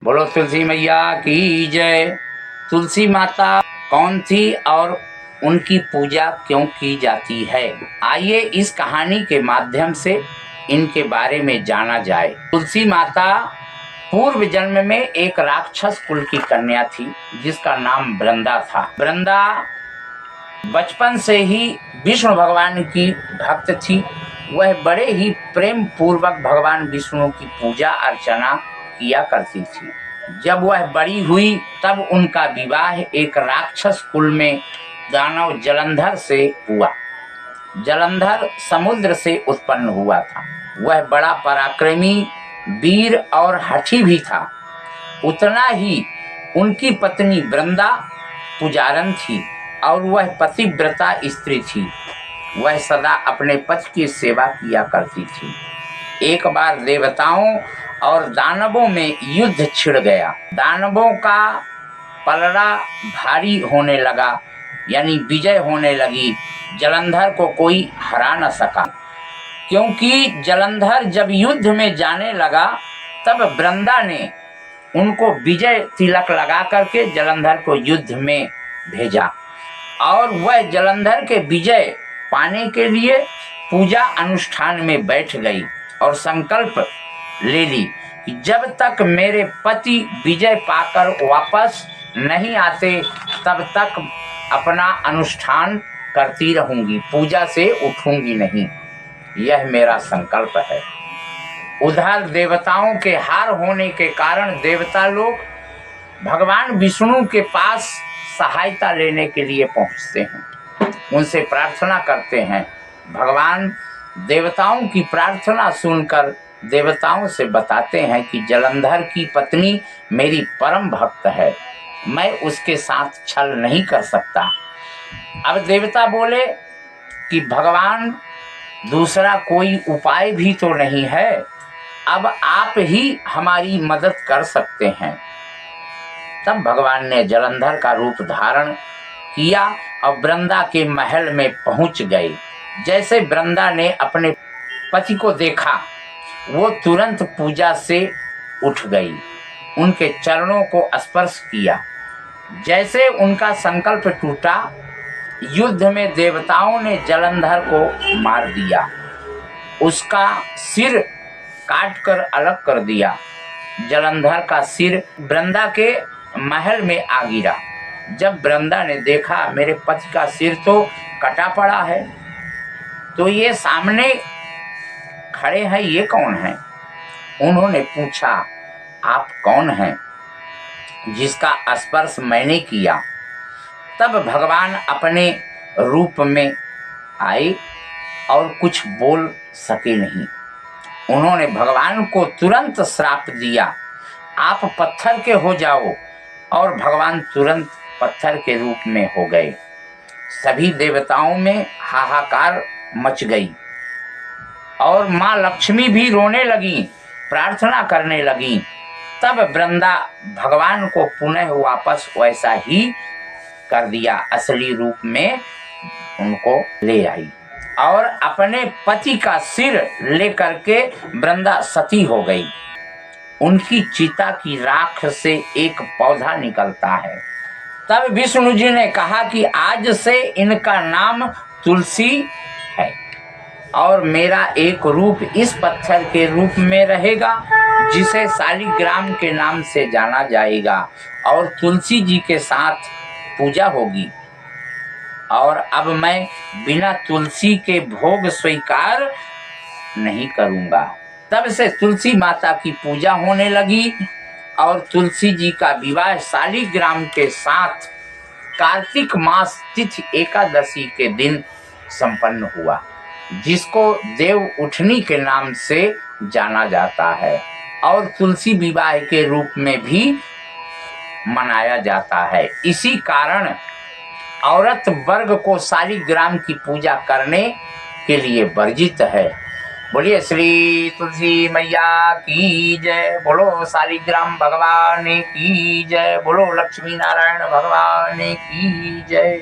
बोलो तुलसी मैया की जय। तुलसी माता कौन थी और उनकी पूजा क्यों की जाती है, आइए इस कहानी के माध्यम से इनके बारे में जाना जाए। तुलसी माता पूर्व जन्म में एक राक्षस कुल की कन्या थी जिसका नाम वृंदा था। वृंदा बचपन से ही विष्णु भगवान की भक्त थी। वह बड़े ही प्रेम पूर्वक भगवान विष्णु की पूजा अर्चना किया करती थी। जब वह बड़ी हुई तब उनका विवाह एक राक्षस कुल में दानव जलंधर से हुआ। जलंधर समुद्र से उत्पन्न हुआ था। वह बड़ा पराक्रमी, वीर और हठी भी था। उतना ही उनकी पत्नी वृंदा पुजारन थी और वह पतिव्रता स्त्री थी। वह सदा अपने पति की सेवा किया करती थी। एक बार देवताओं और दानवों में युद्ध छिड़ गया। दानवों का पलड़ा भारी होने लगा, यानी विजय होने लगी। जलंधर को कोई हरा न सका, क्योंकि जलंधर जब युद्ध में जाने लगा तब वृंदा ने उनको विजय तिलक लगा करके जलंधर को युद्ध में भेजा और वह जलंधर के विजय पाने के लिए पूजा अनुष्ठान में बैठ गई और संकल्प ले ली कि जब तक मेरे पति विजय पाकर वापस नहीं आते तब तक अपना अनुष्ठान करती रहूंगी, पूजा से उठूंगी नहीं। यह मेरा संकल्प है। उधर देवताओं के हार होने के कारण देवता लोग भगवान विष्णु के पास सहायता लेने के लिए पहुंचते हैं, उनसे प्रार्थना करते हैं। भगवान देवताओं की प्रार्थना सुनकर देवताओं से बताते हैं कि जलंधर की पत्नी मेरी परम भक्त है, मैं उसके साथ छल नहीं कर सकता। अब देवता बोले कि भगवान दूसरा कोई उपाय भी तो नहीं है, अब आप ही हमारी मदद कर सकते हैं। तब भगवान ने जलंधर का रूप धारण किया और वृंदा के महल में पहुंच गए। जैसे वृंदा ने अपने पति को देखा, वो तुरंत पूजा से उठ गई, उनके चरणों को स्पर्श किया। जैसे उनका संकल्प टूटा, युद्ध में देवताओं ने जलंधर को मार दिया, उसका सिर काट कर अलग कर दिया। जलंधर का सिर वृंदा के महल में आ गिरा। जब वृंदा ने देखा मेरे पति का सिर तो कटा पड़ा है, तो ये सामने खड़े हैं, ये कौन हैं? उन्होंने पूछा, आप कौन हैं जिसका स्पर्श मैंने किया? तब भगवान अपने रूप में आए और कुछ बोल सके नहीं। उन्होंने भगवान को तुरंत श्राप दिया, आप पत्थर के हो जाओ, और भगवान तुरंत पत्थर के रूप में हो गए। सभी देवताओं में हाहाकार मच गई और माँ लक्ष्मी भी रोने लगी, प्रार्थना करने लगी। तब वृंदा भगवान को पुनः वापस वैसा ही कर दिया, असली रूप में उनको ले आई और अपने पति का सिर लेकर के वृंदा सती हो गई। उनकी चिता की राख से एक पौधा निकलता है। तब विष्णु जी ने कहा कि आज से इनका नाम तुलसी है और मेरा एक रूप इस पत्थर के रूप में रहेगा जिसे शालिग्राम के नाम से जाना जाएगा और तुलसी जी के साथ पूजा होगी। और अब मैं बिना तुलसी के भोग स्वीकार नहीं करूंगा। तब से तुलसी माता की पूजा होने लगी और तुलसी जी का विवाह शालिग्राम के साथ कार्तिक मास तिथि एकादशी के दिन संपन्न हुआ, जिसको देव उठनी के नाम से जाना जाता है और तुलसी विवाह के रूप में भी मनाया जाता है। इसी कारण औरत वर्ग को शालिग्राम की पूजा करने के लिए वर्जित है। बोलिए श्री तुलसी मैया की जय, बोलो शालिग्राम भगवान की जय, बोलो लक्ष्मी नारायण भगवान की जय।